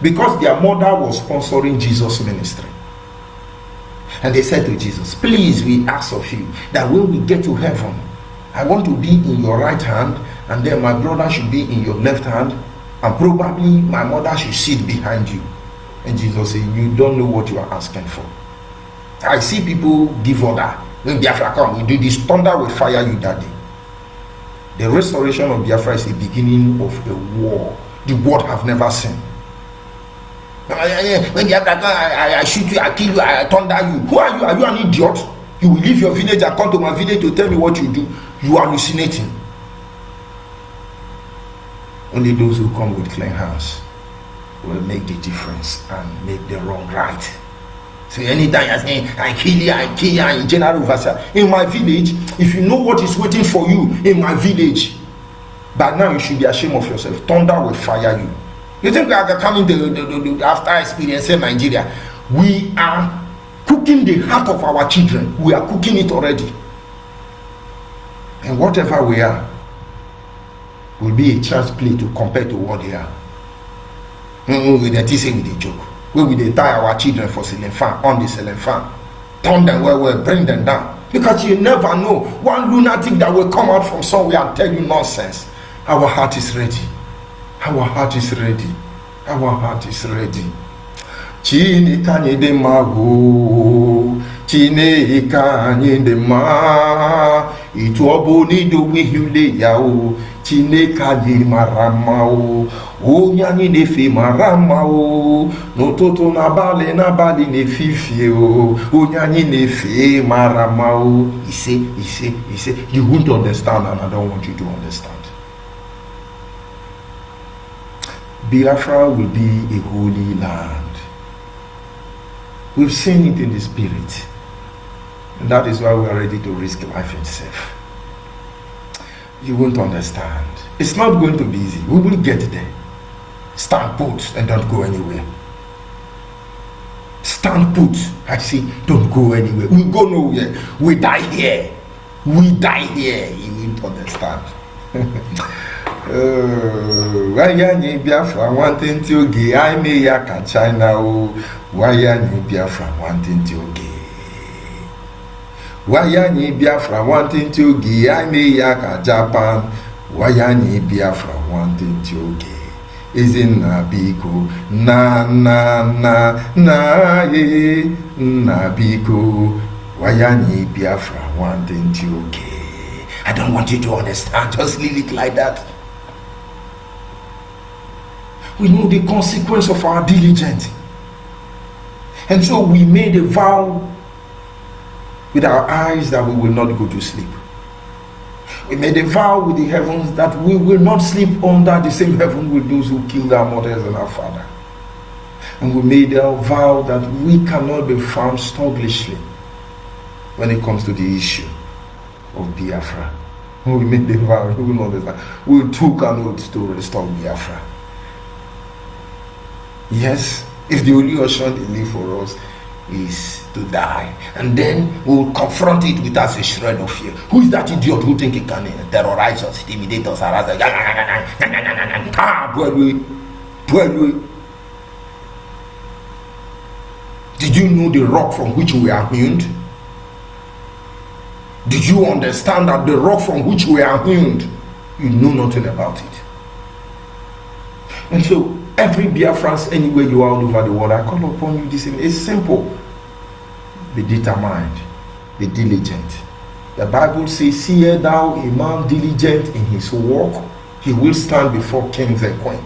Because their mother was sponsoring Jesus' ministry. And they said to Jesus, please, we ask of you that when we get to heaven, I want to be in your right hand, and then my brother should be in your left hand, and probably my mother should sit behind you. And Jesus said, you don't know what you are asking for. I see people give order. When Biafra come, we do this, thunder will fire you that day. The restoration of Biafra is the beginning of a war the world have never seen. When Biafra come, I shoot you, I kill you, I thunder you. Who are you? Are you an idiot? You will leave your village and come to my village to tell me what you do. You are hallucinating. Only those who come with clean hands will make the difference and make the wrong right. So anytime you're saying, I kill you, in general overseer. In my village, if you know what is waiting for you in my village, by now you should be ashamed of yourself. Thunder will fire you. You think we are coming after experiencing Nigeria? We are cooking the heart of our children. We are cooking it already. And whatever we are will be a child's play to compare to what they are. With the teasing, with the joke. We will tie our children for ceiling fan, on the ceiling fan. Turn them well, bring them down. Because you never know. One lunatic that will come out from somewhere and tell you nonsense. Our heart is ready. Our heart is ready. Our heart is ready. Chineke anyị dị mma o. Chineke anyị dị mma. Itu ọbụ n'idowe ihe ule ya o. Chineke anyị mara mma o. Onye anyị na-efe mara mma o. N'ụtụtụ n'abalị n'efifie o. Onye anyị na-efe mara mma o. Ise. You won't understand, and I don't want you to understand. Biafra will be a holy land. We've seen it in the spirit. And that is why we are ready to risk life itself. You won't understand. It's not going to be easy. We will get there. Stand put and don't go anywhere. Stand put. I say, don't go anywhere. We go nowhere. We die here. We die here. You won't understand. Waya ni Biafra wanting to ge I may yaka China waya ni Biafra wanting to ge waya ni Biafra wanting to ge I may yaka Japan waya ni Biafra wanting to ge isn't Nabiko na ye Nabiko waya ni Biafra wanting to ge. I don't want you to understand, just leave it like that. We know the consequence of our diligence. And so we made a vow with our eyes that we will not go to sleep. We made a vow with the heavens that we will not sleep under the same heaven with those who killed our mothers and our father. And we made a vow that we cannot be found sluggishly when it comes to the issue of Biafra. We made the vow, we will not understand. We took an oath to restore Biafra. Yes, if the only option they leave for us is to die, and then we'll confront it with us a shred of fear. Who is that idiot who think he can terrorize us, intimidate us, harass us? Did you know the rock from which we are hewn? Did you understand that the rock from which we are hewn, you know nothing about it? And so every Biafran, anywhere you are all over the world, I call upon you this evening. It's simple. Be determined. Be diligent. The Bible says, "See thou a man diligent in his work, he will stand before kings and queens."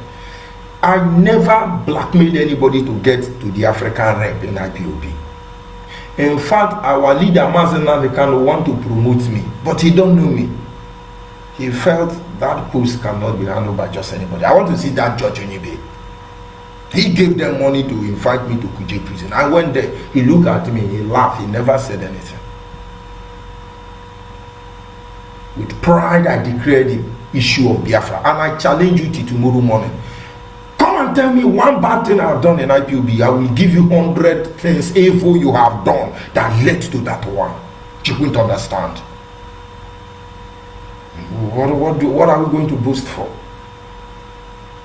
I never blackmailed anybody to get to the African rep in IPOB. In fact, our leader Mazi want to promote me, but he don't know me. He felt that post cannot be handled by just anybody. I want to see that Judge Onyeibe. He gave them money to invite me to Kuje prison. I went there. He looked at me, he laughed, he never said anything. With pride, I declared the issue of Biafra, and I challenge you till tomorrow morning. Come and tell me one bad thing I have done in IPOB. I will give you 100 things evil you have done that led to that one. You won't understand. What are we going to boast for?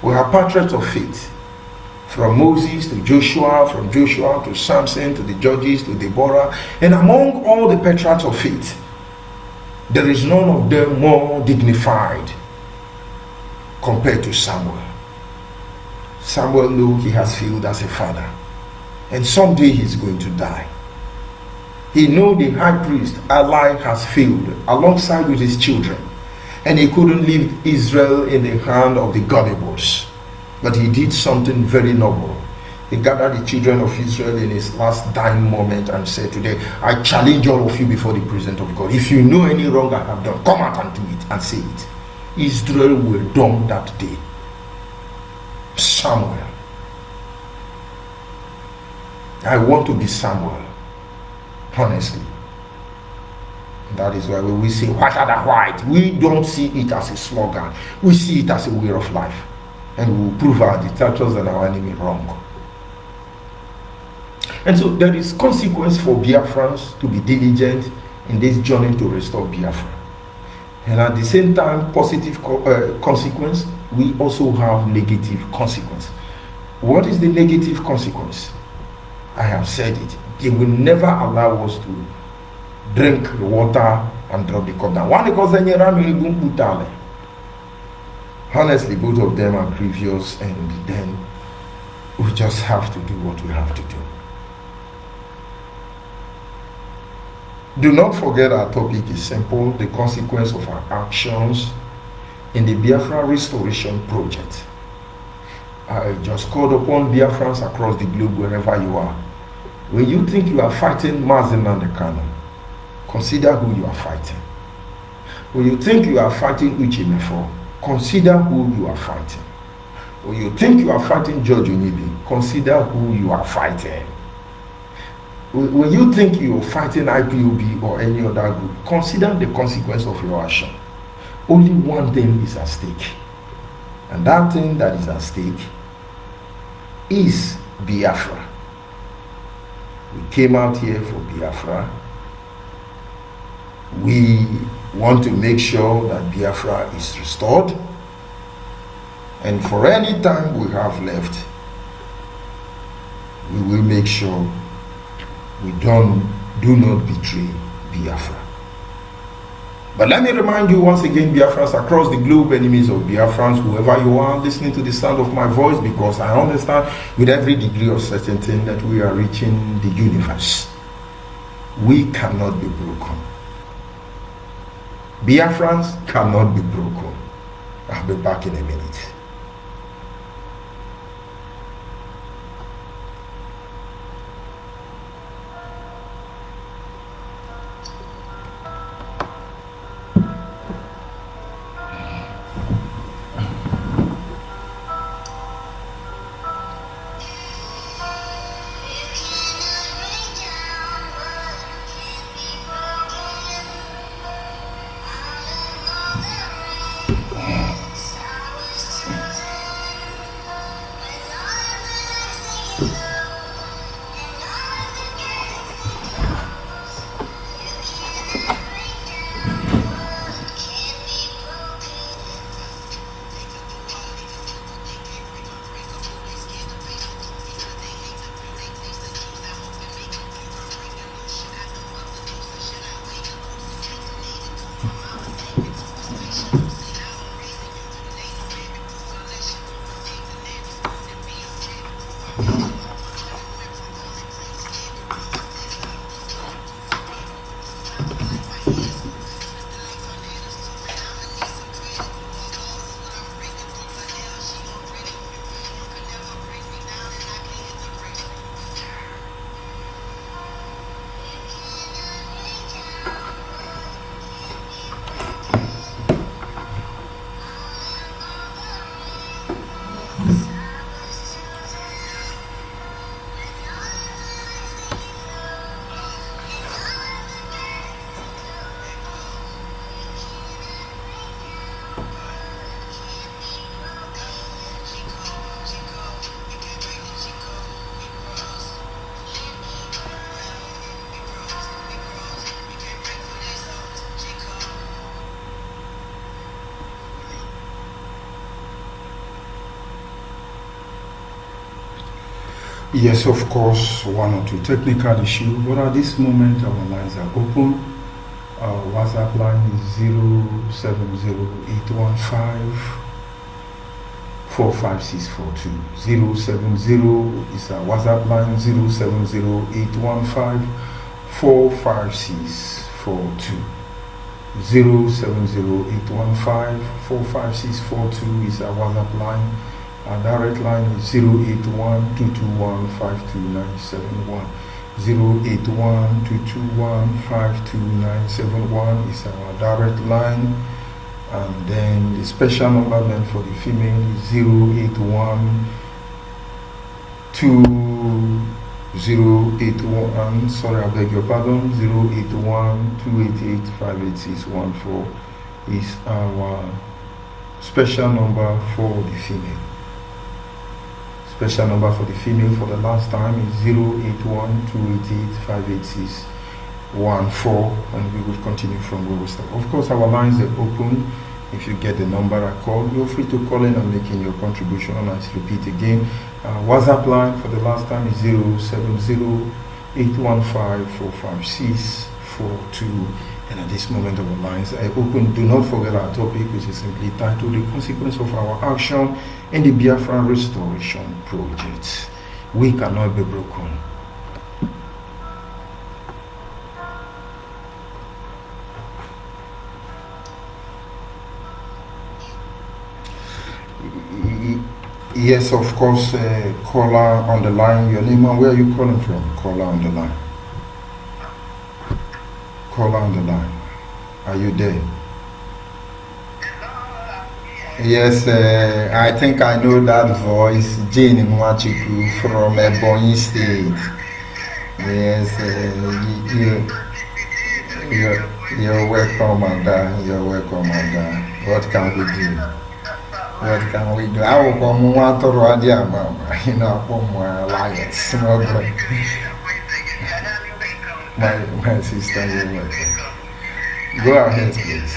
We are patriots of faith. From Moses to Joshua, from Joshua to Samson, to the judges, to Deborah, and among all the patriots of faith, there is none of them more dignified compared to Samuel. Samuel knew he has failed as a father, and someday he's going to die. He knew the high priest Eli has failed alongside with his children, and he couldn't leave Israel in the hand of the gullibles. But he did something very noble. He gathered the children of Israel in his last dying moment and said, "Today, I challenge all of you before the presence of God. If you know any wrong I have done, come out and do it and say it." Israel will dawn that day. Samuel. I want to be Samuel. Honestly. That is why when we say whiter than white, we don't see it as a slogan. We see it as a way of life. And we will prove our detractors and our enemy wrong. And so there is consequence for Biafrans to be diligent in this journey to restore Biafra. And at the same time, positive consequence, we also have negative consequence. What is the negative consequence? I have said it. They will never allow us to drink the water and drop the cup down. One because honestly, both of them are grievous, and then we just have to do what we have to do. Do not forget our topic is simple: the consequence of our actions in the Biafra Restoration Project. I just called upon Biafrans across the globe, wherever you are. When you think you are fighting Mazi and the Kano, consider who you are fighting. When you think you are fighting Onyeibe, consider who you are fighting. When you think you are fighting Judge Onyeibe, consider who you are fighting. When you think you are fighting IPOB or any other group, consider the consequence of your action. Only one thing is at stake. And that thing that is at stake is Biafra. We came out here for Biafra. We want to make sure that Biafra is restored. And for any time we have left, we will make sure we do not betray Biafra. But let me remind you once again, Biafrans across the globe, enemies of Biafrans, whoever you are listening to the sound of my voice, because I understand with every degree of certainty that we are reaching the universe. We cannot be broken. Biafrans cannot be broken. I'll be back in a minute. Yes, of course, one or two technical issues, but at this moment our lines are open. Our WhatsApp line is 070-815-45642. 070 is our WhatsApp line, 070-815-45642. 070-815-45642 is our WhatsApp line. Our direct line is 081-221-52971. 081-221-52971 is our direct line. And then the special number then for the female is 081-2081. Sorry, I beg your pardon. 081-288-58614 is our special number for the female. Special number for the female for the last time is 081-288-58614, and we will continue from where we start. Of course, our lines are open. If you get the number I called, you're free to call in and make in your contribution. And I repeat again, WhatsApp line for the last time is 070-815-45642. And at this moment our lines are open. Do not forget our topic, which is simply titled The Consequence of Our Action in the Biafra Restoration Project. We cannot be broken. Yes, of course, caller on the line. Your name and where are you calling from? Caller on the line. Caller on the line. Are you there? Yes, I think I know that voice. Jane Mwachiku from Ebonyi State. Yes, you're welcome, Manda. You're welcome, Manda. What can we do? What can we do? I will come one to Radia, Mama. You know, I'm alliance. My sister, you're welcome. Go ahead, please.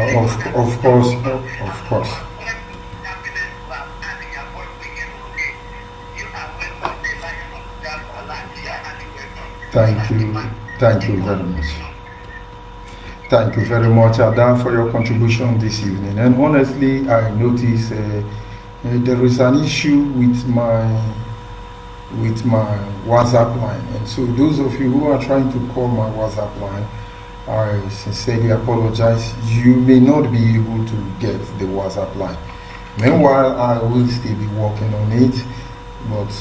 Of course, of course. Thank you. Thank you very much. Thank you very much, Adam, for your contribution this evening. And honestly, I notice there is an issue with my WhatsApp line. And so those of you who are trying to call my WhatsApp line, I sincerely apologize. You may not be able to get the WhatsApp line. Meanwhile, I will still be working on it, but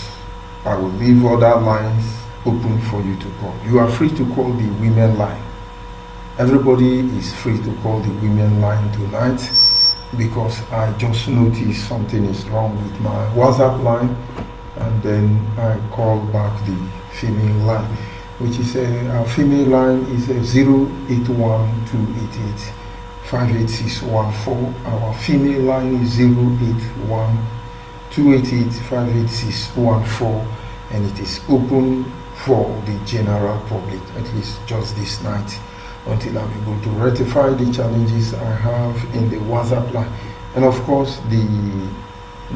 I will leave other lines open for you to call. You are free to call the women line. Everybody is free to call the women line tonight because I just noticed something is wrong with my WhatsApp line, and then I call back the female line, which is our female line is 081-288-58614. Our female line is 081-288-58614, and it is open for the general public, at least just this night, until I'm able to rectify the challenges I have in the WhatsApp line. And of course, the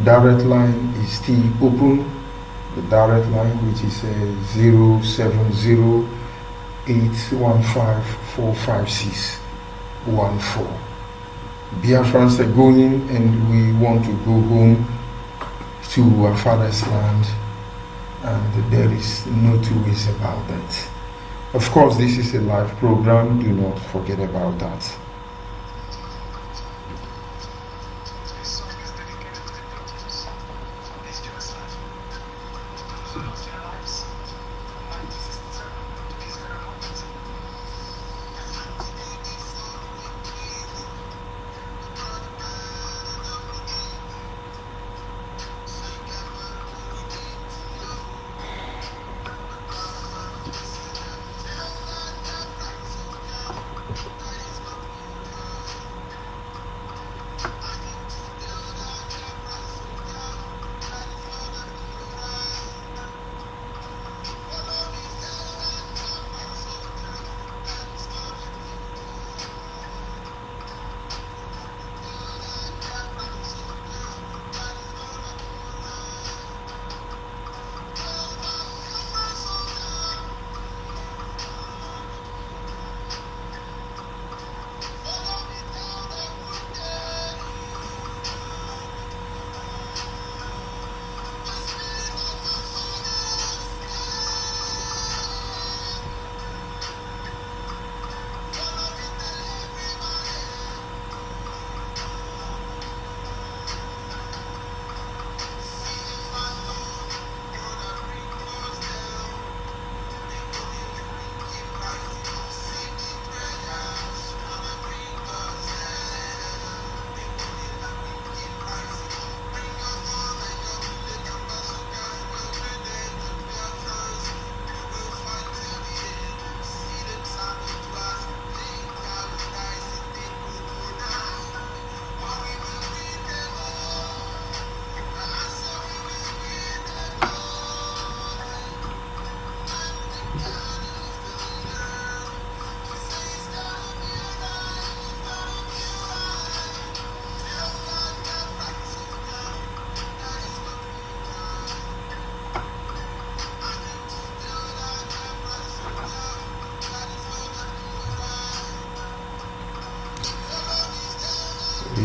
direct line is still open. The direct line, which is 070-815-45614. Biafrans are going, and we want to go home to our father's land, and there is no two ways about that. Of course, this is a live program. Do not forget about that.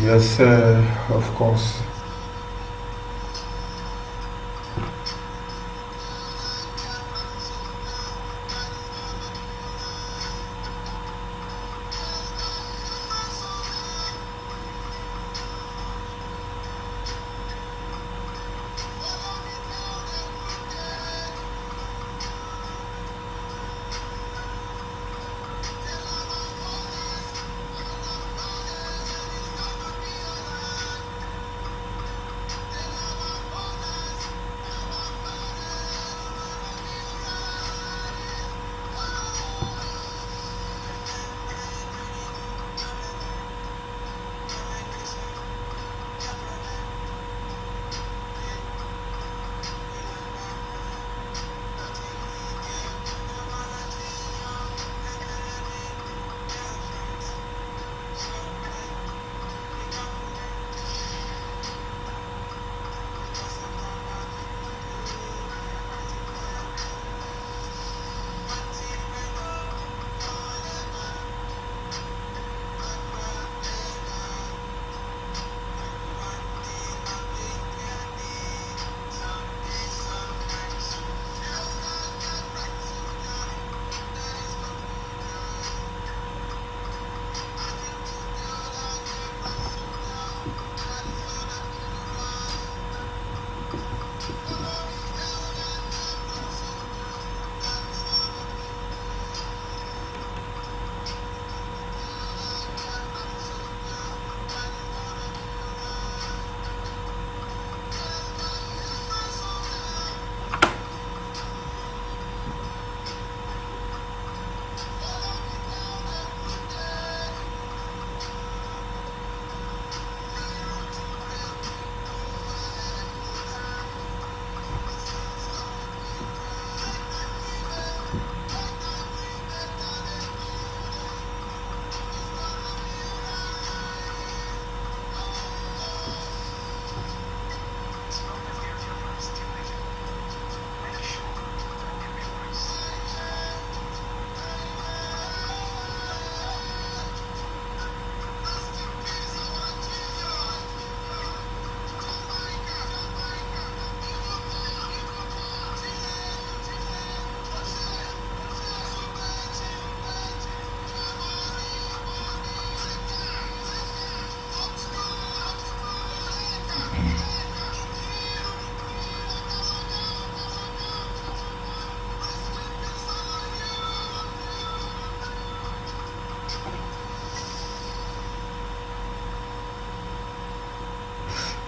Yes, of course.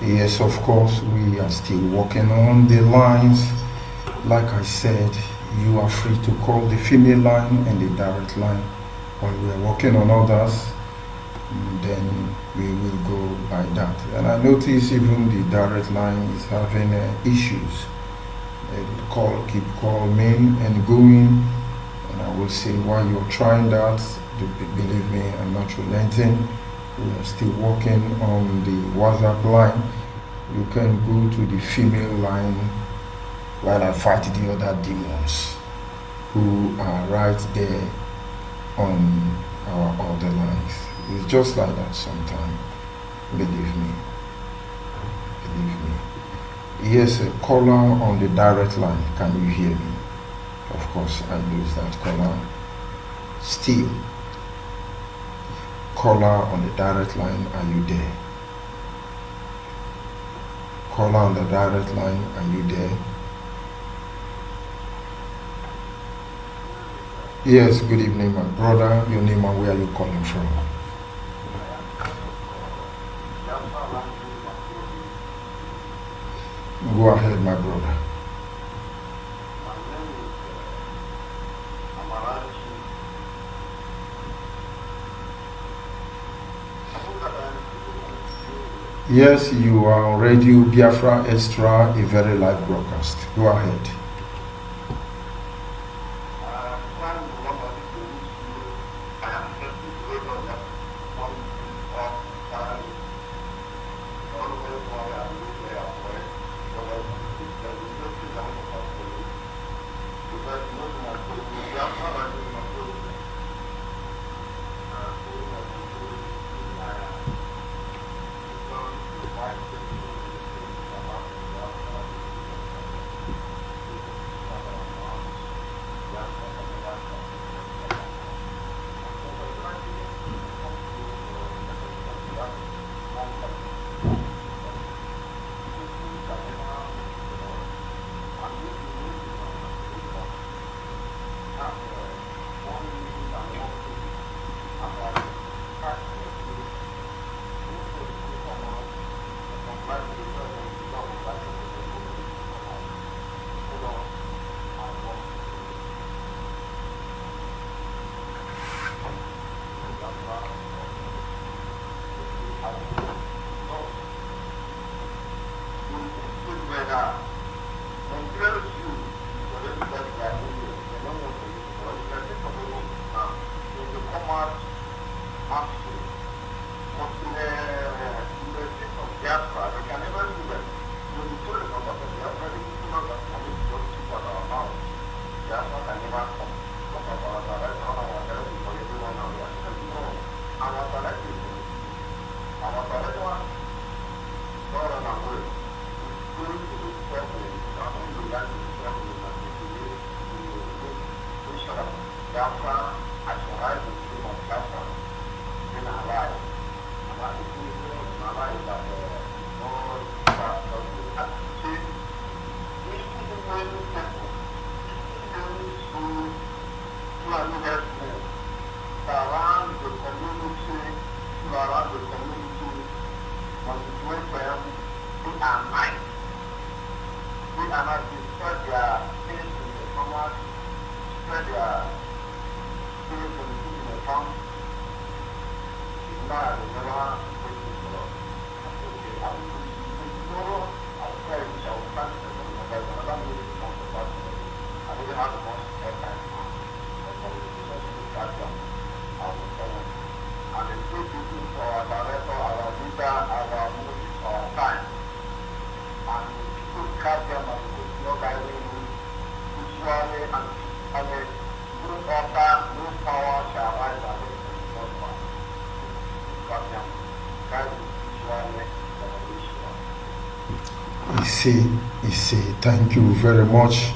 Yes, of course, we are still working on the lines. Like I said, you are free to call the female line and the direct line. While we are working on others, then we will go by that. And I notice even the direct line is having issues. Keep calling and going. And I will say, while you're trying that, believe me, I'm not relenting. We are still working on the WhatsApp line. You can go to the female line while I fight the other demons who are right there on our other lines. It's just like that sometimes. Believe me. Believe me. Yes, a caller on the direct line. Can you hear me? Of course, I lose that caller. Still, caller on the direct line, are you there? Caller on the direct line, are you there? Yes, good evening, my brother. Your name and where are you calling from? Go ahead, my brother. Yes, you are on Radio Biafra Extra, a very live broadcast. Go ahead. He say, thank you very much,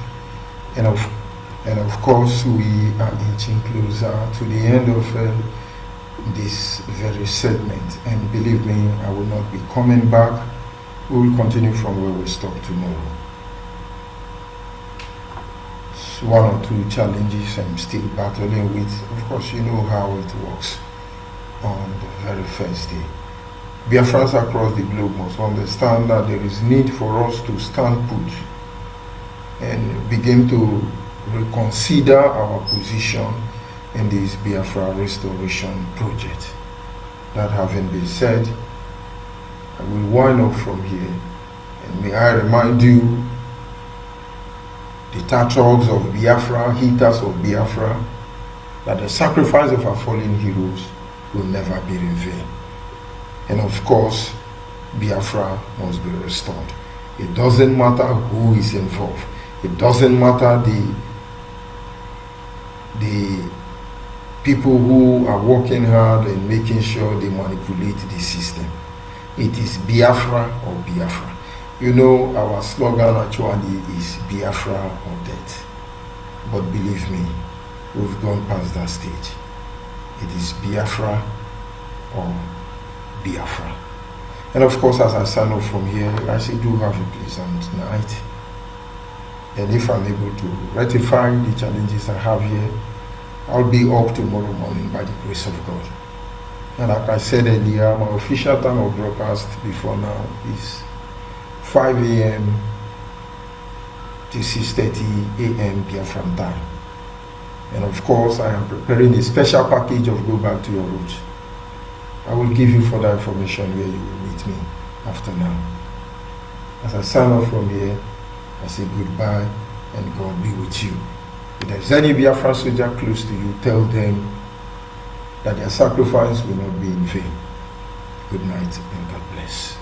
and of course we are inching closer to the end of this very segment, and believe me, I will not be coming back. We will continue from where we stop tomorrow. So one or two challenges I'm still battling with. Of course, you know how it works on the very first day. Biafrans across the globe must understand that there is need for us to stand put and begin to reconsider our position in this Biafra restoration project. That having been said, I will wind up from here, and may I remind you, the Tatrogs of Biafra, haters of Biafra, that the sacrifice of our fallen heroes will never be in vain. And of course, Biafra must be restored. It doesn't matter who is involved. It doesn't matter the people who are working hard and making sure they manipulate the system. It is Biafra or Biafra. You know, our slogan actually is Biafra or death. But believe me, we've gone past that stage. It is Biafra or Biafra. And of course, as I sign off from here, I say do have a pleasant night. And if I'm able to rectify the challenges I have here, I'll be up tomorrow morning by the grace of God. And like I said earlier, my official time of broadcast before now is 5 a.m. to 6:30 a.m. Biafran time. And of course, I am preparing a special package of Go Back to Your Roots. I will give you further information where you will meet me after now. As I sign off from here, I say goodbye and God be with you. If there is any Biafra soldier close to you, tell them that their sacrifice will not be in vain. Good night and God bless.